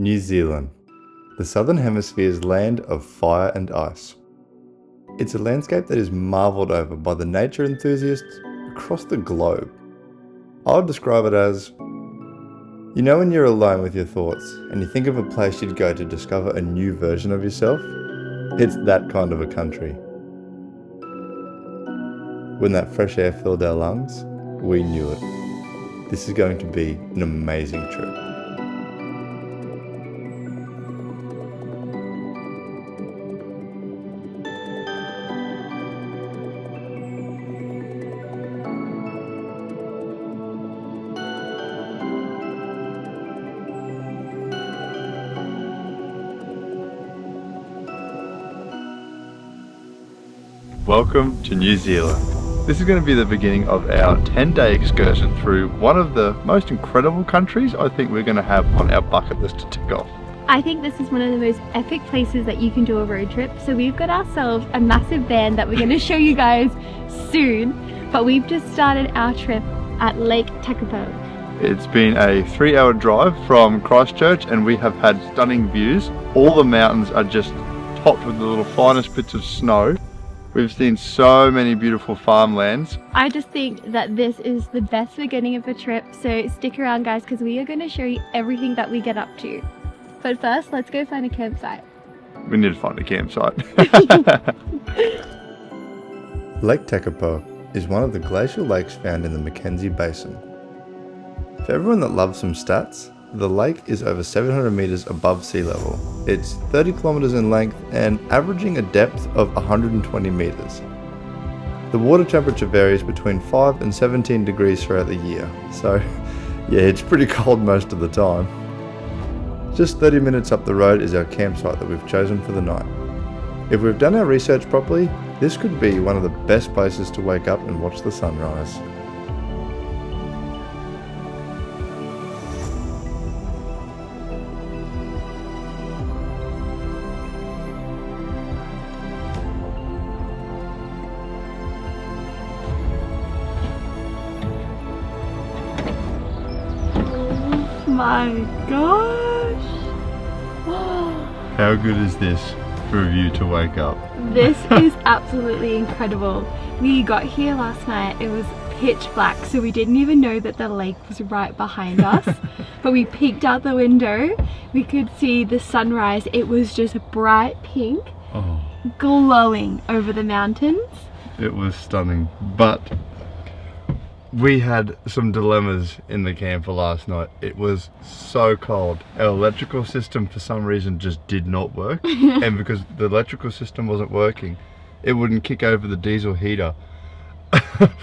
New Zealand, the Southern Hemisphere's land of fire and ice. It's a landscape that is marvelled over by the nature enthusiasts across the globe. I would describe it as, you know when you're alone with your thoughts and you think of a place you'd go to discover a new version of yourself? It's that kind of a country. When that fresh air filled our lungs, we knew it. This is going to be an amazing trip. Welcome to New Zealand. This is going to be the beginning of our 10-day excursion through one of the most incredible countries I think we're going to have on our bucket list to tick off. I think this is one of the most epic places that you can do a road trip. So we've got ourselves a massive van that we're going to show you guys soon. But we've just started our trip at Lake Tekapo. It's been a 3-hour drive from Christchurch and we have had stunning views. All the mountains are just topped with the little finest bits of snow. We've seen so many beautiful farmlands. I just think that this is the best beginning of the trip, so stick around guys because we are going to show you everything that we get up to. But first, let's go find a campsite. We need to find a campsite. Lake Tekapo is one of the glacial lakes found in the Mackenzie Basin. For everyone that loves some stats, the lake is over 700 meters above sea level. It's 30 kilometers in length and averaging a depth of 120 meters. The water temperature varies between 5 and 17 degrees throughout the year, so yeah, it's pretty cold most of the time. Just 30 minutes up the road is our campsite that we've chosen for the night. If we've done our research properly, this could be one of the best places to wake up and watch the sunrise. My gosh! How good is this for a view to wake up? This is absolutely incredible. We got here last night, it was pitch black, so we didn't even know that the lake was right behind us. But we peeked out the window, we could see the sunrise. It was just bright pink, glowing over the mountains. It was stunning, but we had some dilemmas in the camper last night. It was so cold. Our electrical system for some reason just did not work. And because the electrical system wasn't working, it wouldn't kick over the diesel heater.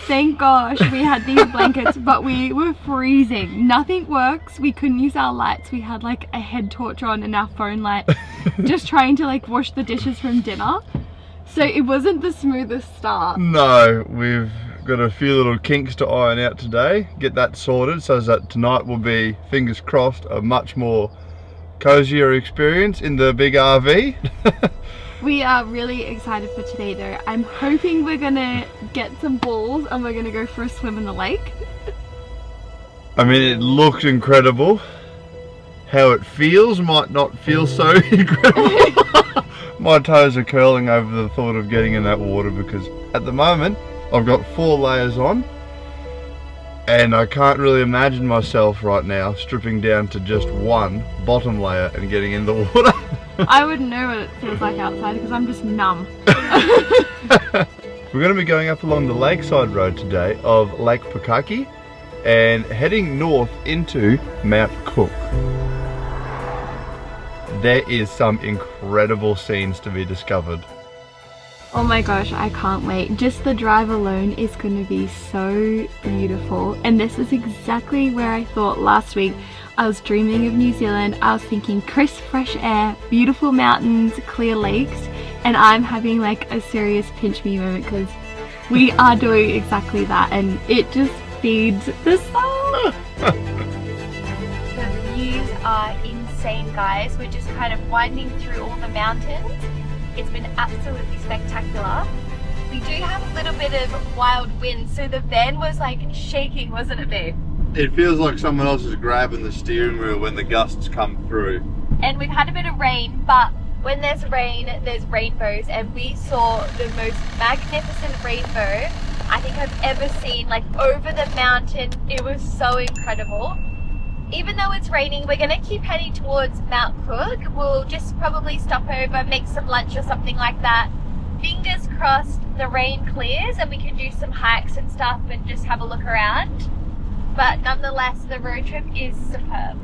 Thank gosh we had these blankets, but we were freezing. Nothing works. We couldn't use our lights. We had like a head torch on and our phone light, just trying to like wash the dishes from dinner. So it wasn't the smoothest start. No, we've got a few little kinks to iron out today, get that sorted so that tonight will be, fingers crossed, a much more cozier experience in the big RV. We are really excited for today though. I'm hoping we're gonna get some balls and we're gonna go for a swim in the lake. I mean, it looks incredible. How it feels might not feel so incredible. My toes are curling over the thought of getting in that water because at the moment I've got 4 layers on and I can't really imagine myself right now stripping down to just one bottom layer and getting in the water. I wouldn't know what it feels like outside because I'm just numb. We're going to be going up along the lakeside road today of Lake Pukaki and heading north into Mount Cook. There is some incredible scenes to be discovered. Oh my gosh, I can't wait. Just the drive alone is going to be so beautiful. And this is exactly where I thought last week. I was dreaming of New Zealand. I was thinking crisp, fresh air, beautiful mountains, clear lakes. And I'm having like a serious pinch me moment because we are doing exactly that. And it just feeds the soul. The views are insane, guys. We're just kind of winding through all the mountains. It's been absolutely spectacular. We do have a little bit of wild wind, so the van was like shaking, wasn't it, babe? It feels like someone else is grabbing the steering wheel when the gusts come through. and we've had a bit of rain, but when there's rain, there's rainbows, and we saw the most magnificent rainbow I think I've ever seen, like over the mountain. It was so incredible. Even though it's raining, we're gonna keep heading towards Mount Cook. We'll just probably stop over, make some lunch or something like that. Fingers crossed the rain clears and we can do some hikes and stuff and just have a look around. But nonetheless, the road trip is superb.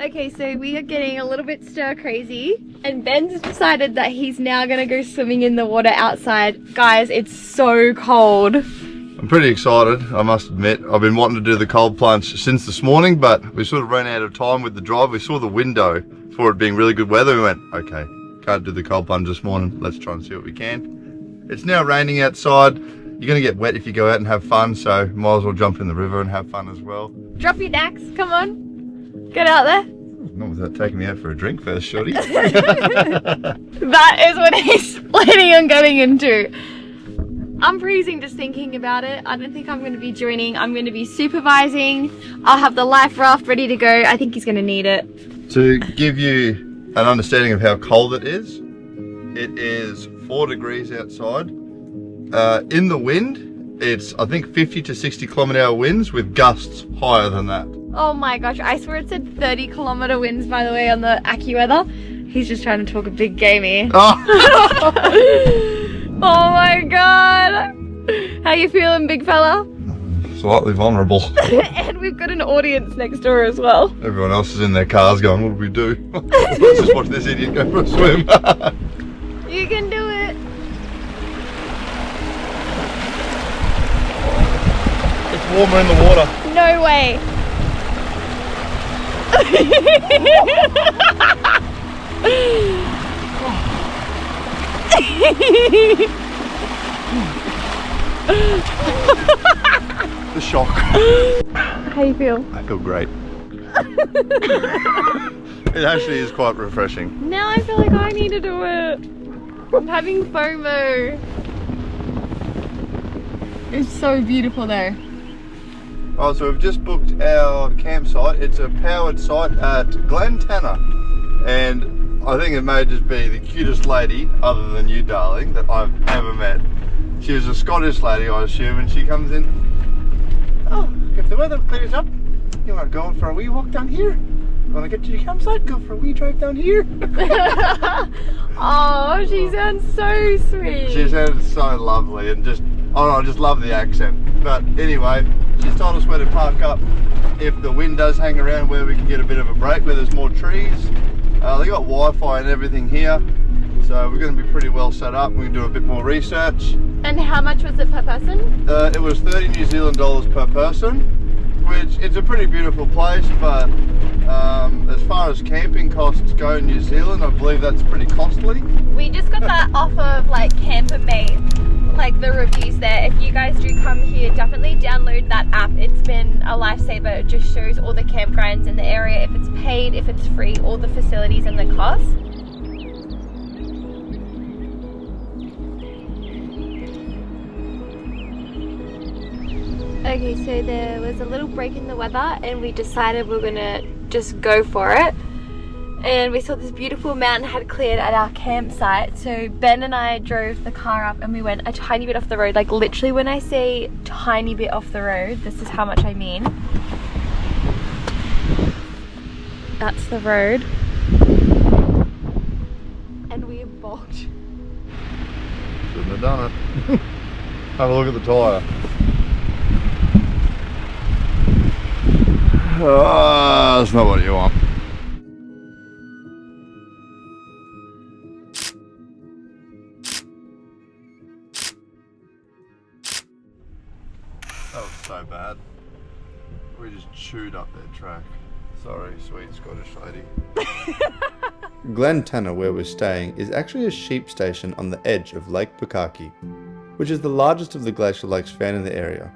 Okay, so we are getting a little bit stir crazy, and Ben's decided that he's now gonna go swimming in the water outside. Guys, it's so cold. I'm pretty excited, I must admit. I've been wanting to do the cold plunge since this morning, but we sort of ran out of time with the drive. We saw the window for it being really good weather. We went, okay, can't do the cold plunge this morning. Let's try and see what we can. It's now raining outside. You're gonna get wet if you go out and have fun, so might as well jump in the river and have fun as well. Drop your knacks, come on. Get out there. Not without taking me out for a drink first, shorty. That is what he's planning on going into. I'm freezing just thinking about it. I don't think I'm going to be joining. I'm going to be supervising. I'll have the life raft ready to go. I think he's going to need it. To give you an understanding of how cold it is 4 degrees outside. In the wind, it's I think 50 to 60 kilometre-hour winds with gusts higher than that. Oh my gosh, I swear it said 30-kilometre winds, by the way, on the AccuWeather. He's just trying to talk a big game here. Oh, Oh my god! How you feeling, big fella? slightly vulnerable. And we've got an audience next door as well. Everyone else is in their cars going, what do we do? Let's just watch this idiot go for a swim. You can do it. It's warmer in the water. No way. The shock. How you feel? I feel great. It actually is quite refreshing. Now I feel like I need to do it. I'm having FOMO. It's so beautiful though. Oh, so we've just booked our campsite. It's a powered site at Glen Tanner, and I think it may just be the cutest lady, other than you, darling, that I've ever met. She was a Scottish lady, I assume, and she comes in. Oh, if the weather clears up, you want to go for a wee walk down here? You want to get to your campsite? Go for a wee drive down here. Oh, she sounds so sweet. She sounded so lovely, and just, oh no, I just love the accent. But anyway, she's told us where to park up if the wind does hang around, where we can get a bit of a break, where there's more trees. They got Wi-Fi and everything here, so we're going to be pretty well set up. We can do a bit more research. And how much was it per person? It was 30 New Zealand dollars per person, which it's a pretty beautiful place, but as far as camping costs go in New Zealand, I believe that's pretty costly. We just got that off of like Campermate, like the reviews there. If you guys do come here, definitely download that app. It's been a lifesaver. It just shows all the campgrounds in the area, if it's paid, if it's free, all the facilities and the costs. Okay, so there was a little break in the weather and we decided we're gonna just go for it. And we saw this beautiful mountain had cleared at our campsite, so Ben and I drove the car up and we went a tiny bit off the road. Like literally, when I say tiny bit off the road, this is how much I mean. That's the road. And we balked. Shouldn't have done it. Have a look at the tyre. Oh, that's not what you want. That was so bad. We just chewed up their track. Sorry, sweet Scottish lady. Glen Tanner, where we're staying, is actually a sheep station on the edge of Lake Pukaki, which is the largest of the glacial lakes found in the area.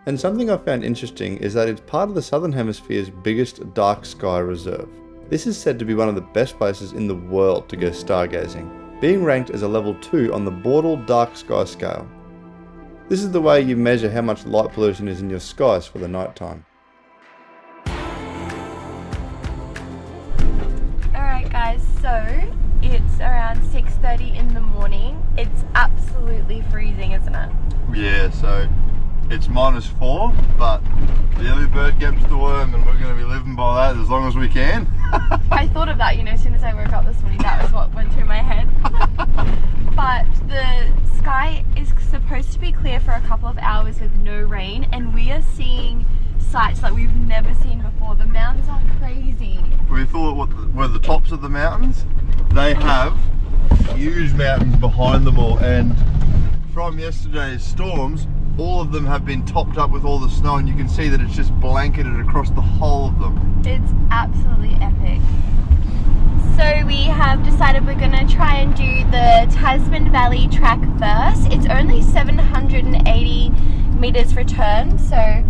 And something I found interesting is that it's part of the Southern Hemisphere's biggest dark sky reserve. This is said to be one of the best places in the world to go stargazing, being ranked as a level 2 on the Bortle dark sky scale. This is the way you measure how much light pollution is in your skies for the night time. Alright So it's around 6:30 in the morning. It's absolutely freezing, isn't it? Yeah, so it's -4, but the early bird gets the worm, and we're going to be living by that as long as we can. I thought of that, you know, as soon as I woke up this morning, that was what went through my head. But the sky is supposed to be clear for a couple of hours with no rain, and we are seeing sights that we've never seen before. The mountains are crazy. We thought what were the tops of the mountains. They have huge mountains behind them all, and from yesterday's storms, all of them have been topped up with all the snow, and you can see that it's just blanketed across the whole of them. It's absolutely epic. So we have decided we're going to try and do the Tasman Valley track first. It's only 780 meters return, so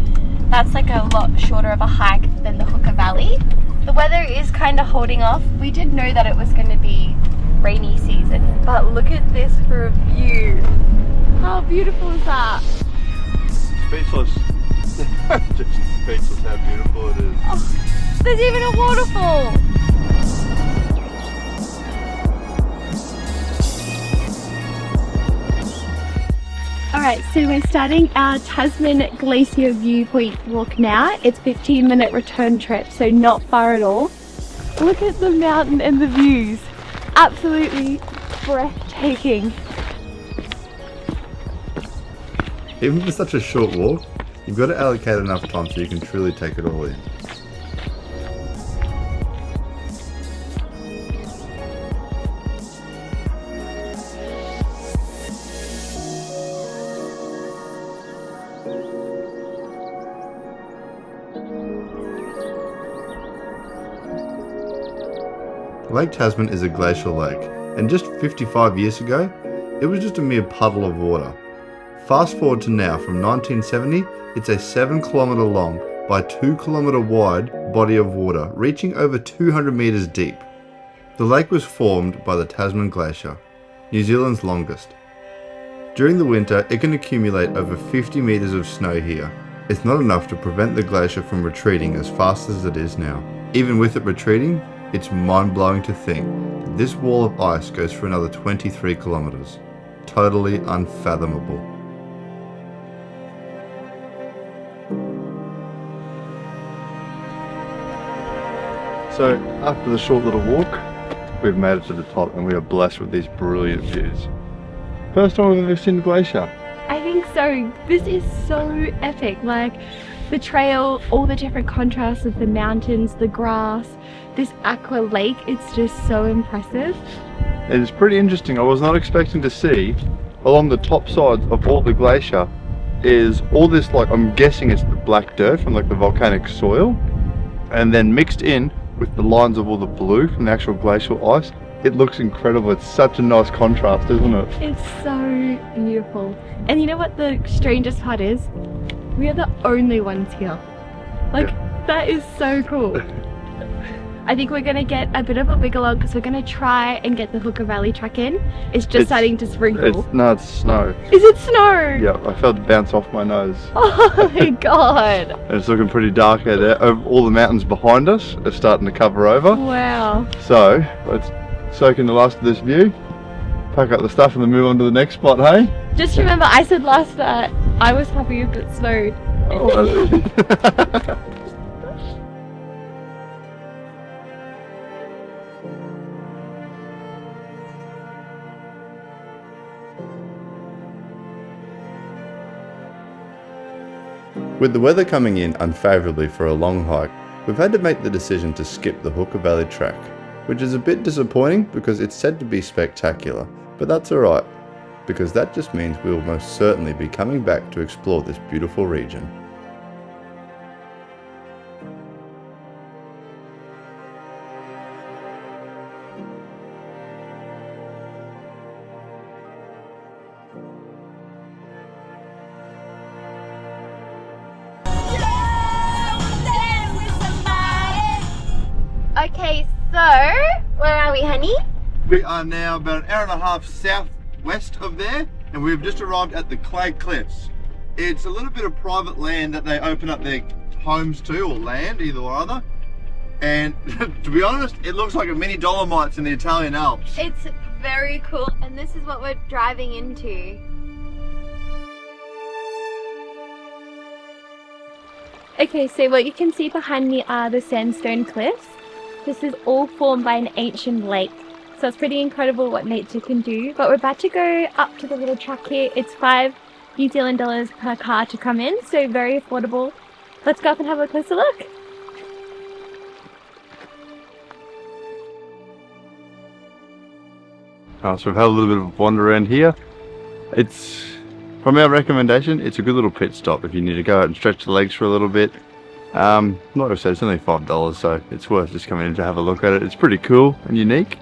that's like a lot shorter of a hike than the Hooker Valley. The weather is kind of holding off. We did know that it was going to be rainy season, but look at this for a view. How beautiful is that? Speechless. Just speechless how beautiful it is. Oh, there's even a waterfall. Alright, so we're starting our Tasman Glacier viewpoint walk now. It's a 15-minute return trip, so not far at all. Look at the mountain and the views. Absolutely breathtaking. Even for such a short walk, you've got to allocate enough time so you can truly take it all in. Lake Tasman is a glacial lake, and just 55 years ago, it was just a mere puddle of water. Fast forward to now, from 1970, it's a 7-kilometre long by 2-kilometre wide body of water, reaching over 200 metres deep. The lake was formed by the Tasman Glacier, New Zealand's longest. During the winter, it can accumulate over 50 metres of snow here. It's not enough to prevent the glacier from retreating as fast as it is now. Even with it retreating, it's mind-blowing to think that this wall of ice goes for another 23 kilometres. Totally unfathomable. So, after the short little walk, we've made it to the top and we are blessed with these brilliant views. First time we've ever seen the glacier. I think so. This is so epic. Like the trail, all the different contrasts of the mountains, the grass, this aqua lake, it's just so impressive. It's pretty interesting. I was not expecting to see along the top sides of all the glacier is all this, like, I'm guessing it's the black dirt from like the volcanic soil, and then mixed in with the lines of all the blue from the actual glacial ice. It looks incredible. It's such a nice contrast, isn't it? It's so beautiful. And you know what the strangest part is? We are the only ones here. Like, yeah. That is so cool. I think we're gonna get a bit of a wiggle on because we're gonna try and get the Hooker Valley track in. It's just starting to sprinkle. No, it's snow. Is it snow? Yeah, I felt it bounce off my nose. Oh my god. And it's looking pretty dark out there. All the mountains behind us are starting to cover over. Wow. So, let's soak in the last of this view, pack up the stuff and then move on to the next spot, hey? Just remember, I said last that I was happy if it snowed. Oh. With the weather coming in unfavourably for a long hike, we've had to make the decision to skip the Hooker Valley track, which is a bit disappointing because it's said to be spectacular, but that's alright, because that just means we will most certainly be coming back to explore this beautiful region. Okay, so where are we, honey? We are now about an hour and a half southwest of there, and we've just arrived at the Clay Cliffs. It's a little bit of private land that they open up their homes to, or land, either or other. And to be honest, it looks like a mini Dolomites in the Italian Alps. It's very cool, and this is what we're driving into. Okay, so what you can see behind me are the sandstone cliffs. This is all formed by an ancient lake. So it's pretty incredible what nature can do. But we're about to go up to the little track here. It's $5 New Zealand dollars per car to come in, so very affordable. Let's go up and have a closer look. So we've had a little bit of a wander around here. It's, from our recommendation, it's a good little pit stop if you need to go out and stretch the legs for a little bit. Like I said, it's only $5, so it's worth just coming in to have a look at it. It's pretty cool and unique.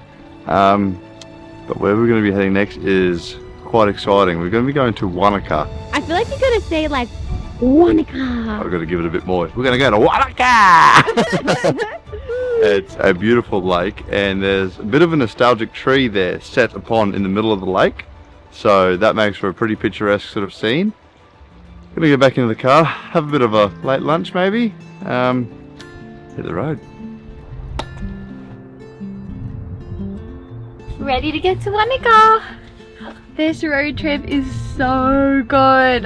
But where we're going to be heading next is quite exciting. We're going to be going to Wanaka. I feel like you gotta say like Wanaka. I've got to give it a bit more. We're going to go to Wanaka! It's a beautiful lake, and there's a bit of a nostalgic tree there set upon in the middle of the lake. So that makes for a pretty picturesque sort of scene. Gonna get back into the car, have a bit of a late lunch maybe, hit the road. Ready to get to Wanaka. This road trip is so good.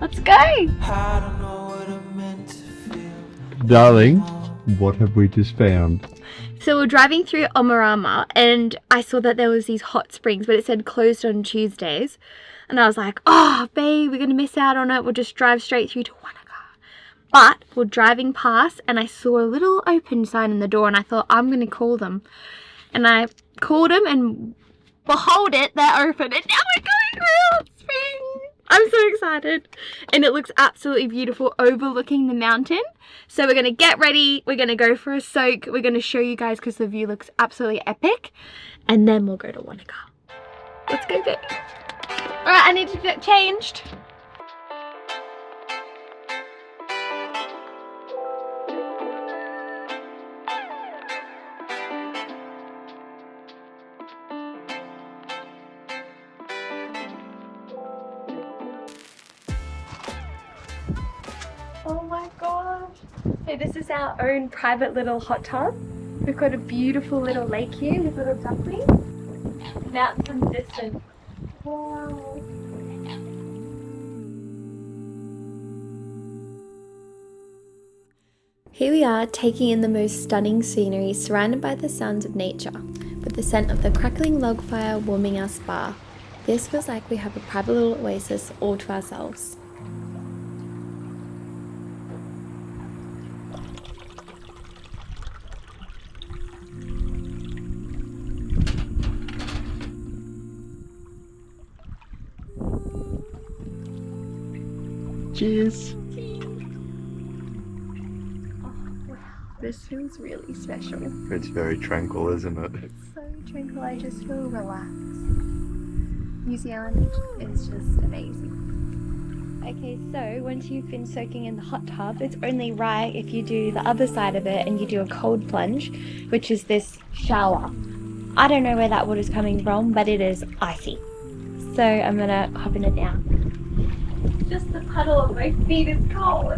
Let's go. I don't know what it meant to feel. Darling, what have we just found? So we're driving through Omarama, and I saw that there was these hot springs, but it said closed on Tuesdays. And I was like, oh, babe, we're going to miss out on it. We'll just drive straight through to Wanaka. But we're driving past, and I saw a little open sign in the door, and I thought, I'm going to call them. And I called them, and behold it, they're open. And now we're going through a hot spring. I'm so excited. And it looks absolutely beautiful overlooking the mountain. So we're going to get ready. We're going to go for a soak. We're going to show you guys because the view looks absolutely epic. And then we'll go to Wanaka. Let's go, babe. Alright, I need to get changed. Oh my gosh. So this is our own private little hot tub. We've got a beautiful little lake here with little ducklings. Mountains in the distance. Wow. Here we are taking in the most stunning scenery surrounded by the sounds of nature, with the scent of the crackling log fire warming our spa. This feels like we have a private little oasis all to ourselves. Cheers! Oh wow, this feels really special. It's very tranquil, isn't it? It's so tranquil, I just feel relaxed. New Zealand is just amazing. Okay, so once you've been soaking in the hot tub, it's only right if you do the other side of it and you do a cold plunge, which is this shower. I don't know where that water's coming from, but it is icy. So I'm gonna hop in it now. Just the puddle of my feet is cold.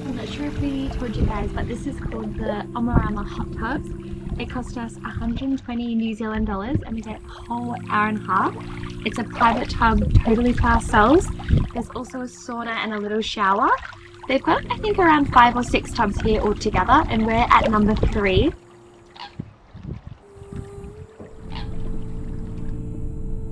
I'm not sure if we told you guys, but this is called the Omarama Hot Tubs. It cost us 120 New Zealand dollars and we get a whole hour and a half. It's a private tub totally to ourselves. There's also a sauna and a little shower. They've got, I think, around 5 or 6 tubs here altogether, and we're at number 3.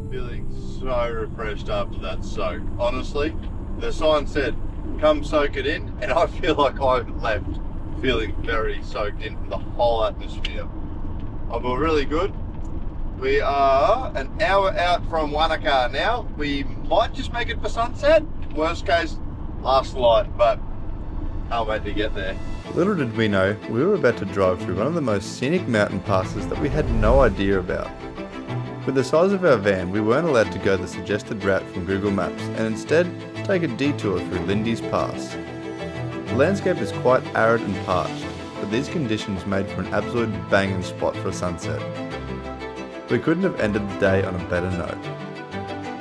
Feeling so refreshed after that soak. Honestly, the sign said, come soak it in, and I feel like I've left feeling very soaked in from the whole atmosphere. I feel really good. We are an hour out from Wanaka now. We might just make it for sunset. Worst case, last light, but I'll wait to get there. Little did we know, we were about to drive through one of the most scenic mountain passes that we had no idea about. With the size of our van, we weren't allowed to go the suggested route from Google Maps and instead take a detour through Lindy's Pass. The landscape is quite arid and parched, but these conditions made for an absolute banging spot for a sunset. We couldn't have ended the day on a better note.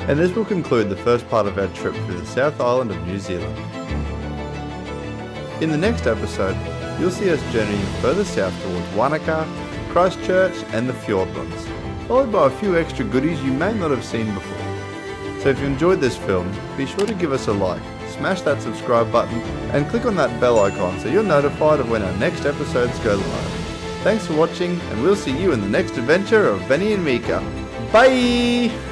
And this will conclude the first part of our trip through the South Island of New Zealand. In the next episode, you'll see us journeying further south towards Wanaka, Christchurch and the Fiordlands, followed by a few extra goodies you may not have seen before. So if you enjoyed this film, be sure to give us a like, smash that subscribe button and click on that bell icon so you're notified of when our next episodes go live. Thanks for watching and we'll see you in the next adventure of Benny and Meeka. Bye!